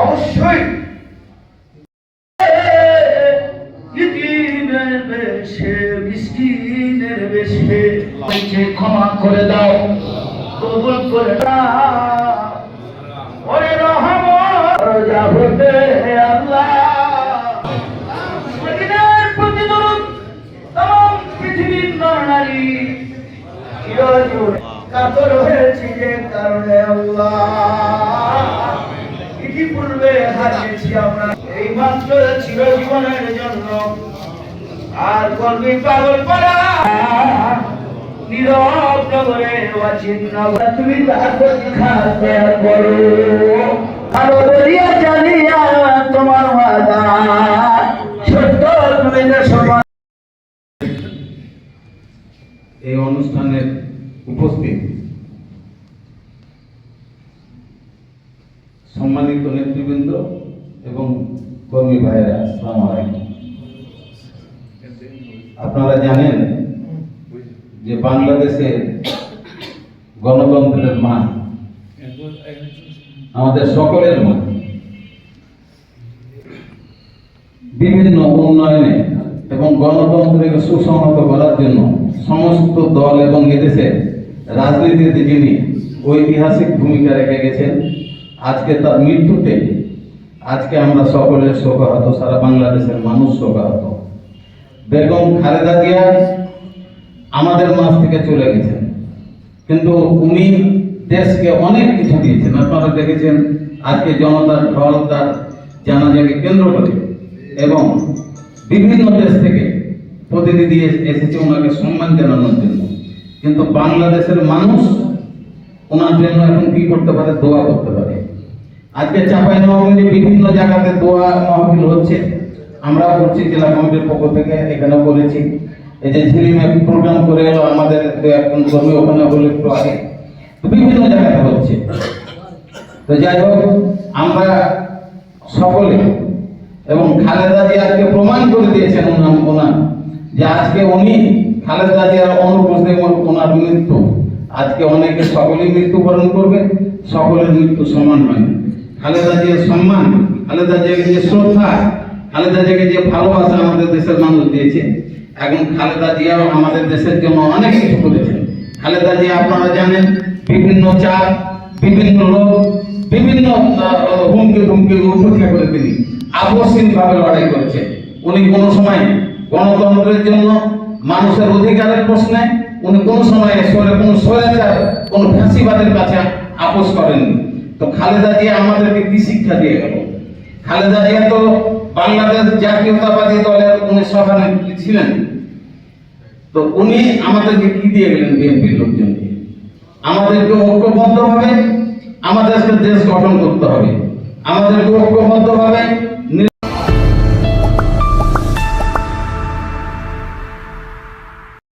অবশ্যই ইতিমের বেশে মিসকিনের বেশে ক্ষমা করে দাও, কবুল করে দাও। ওরে রহমত রোজা হতে আল্লাহ মদিনার প্রতি দরুদ তমাম পৃথিবীর নরনারী চিরজীবন কাতর হয়েছে যে কারণে আল্লাহ ইতিপূর্বে হারিয়েছি আমরা এই মাত্র চিরজীবনের জন্য। আর কর্মী পাগল পারা নীরব নগরে অচিহ্ন তুমি তাকে খাতে করো আলো দরিয়া চালিয়া তোমার ওয়াদা সত্য তুমি না সমান। এই অনুষ্ঠানের উপস্থিত সম্মানিত নেতৃবৃন্দ এবং কর্মী ভাইয়েরা, আসসালামু আলাইকুম। আপনারা জানেন যে বাংলাদেশের গণতন্ত্রের মা, আমাদের সকলের মা, বিভিন্ন উন্নয়নে এবং গণতন্ত্রকে সুসংহত করার জন্য সমস্ত দল এবং এদেশের রাজনীতিতে যিনি ঐতিহাসিক ভূমিকা রেখে গেছেন, আজকে তার মৃত্যুতে আজকে আমরা সকলের শোকাহত, সারা বাংলাদেশের মানুষ শোকাহত। বেগম খালেদা জিয়া আমাদের মাঝ থেকে চলে গেছেন, কিন্তু উনি দেশকে অনেক কিছু দিয়েছেন। আপনারা দেখেছেন আজকে জনতার ঢল তার জানাজাকে কেন্দ্র করে এবং বিভিন্ন দেশ থেকে প্রতিনিধি এসেছে ওনাকে সম্মান জানানোর জন্য। কিন্তু বাংলাদেশের মানুষ ওনার জন্য এখন কি করতে পারে? দোয়া করতে পারে। আজকে চাঁপাইনবাবগঞ্জে বিভিন্ন জায়গাতে দোয়া মাহফিল হচ্ছে, আমরাও করছি জেলা কমিটির পক্ষ থেকে, এখানেও বলেছি। এই যে ঝিলিমে প্রোগ্রাম করে এলো আমাদের একজন কর্মী, ওখানে বলে একটু আগে, বিভিন্ন জায়গাতে হচ্ছে। তো যাই হোক, আমরা সকলে এবং খালেদা জিয়া আজকে প্রমাণ করে দিয়েছেন ওনার যে আজকে উনি খালেদা জিয়ার অনুপস্থিতি, ওনার মৃত্যু আজকে অনেকে সকলেই মৃত্যুবরণ করবে, সকলের মৃত্যু সমান হয় না। খালেদা জিয়ার সম্মান, খালেদা জিয়াকে যে শ্রদ্ধা, খালেদা জিয়াকে যে ভালোবাসা আমাদের দেশের মানুষ দিয়েছে, এখন খালেদা জিয়াও আমাদের দেশের জন্য অনেক কিছু করেছেন। খালেদা জিয়া আপনারা জানেন বিভিন্ন চাপ, বিভিন্ন লোক, বিভিন্ন হুমকি উপেক্ষা করে তিনি আপসহীনভাবে লড়াই করেছে। উনি কোনো সময় গণতন্ত্রের জন্য, মানুষের অধিকারের প্রশ্নে উনি কোনো সময় কোনো স্বৈরাচার, কোনো ফ্যাসিবাদের কাছে আপোষ করেননি। তো খালেদা জিয়া আমাদেরকে কি শিক্ষা দিয়ে গেল? খালেদা জিয়া তো বাংলাদেশ জাতীয়তাবাদী দলের উনি সভানেত্রী ছিলেন। তো উনি আমাদেরকে কি দিয়ে গেলেন? বিএনপির লোকজনকে আমাদেরকে ঐক্যবদ্ধভাবে আমাদেরকে দেশ গঠন করতে হবে, আমাদেরকে ঐক্যবদ্ধভাবে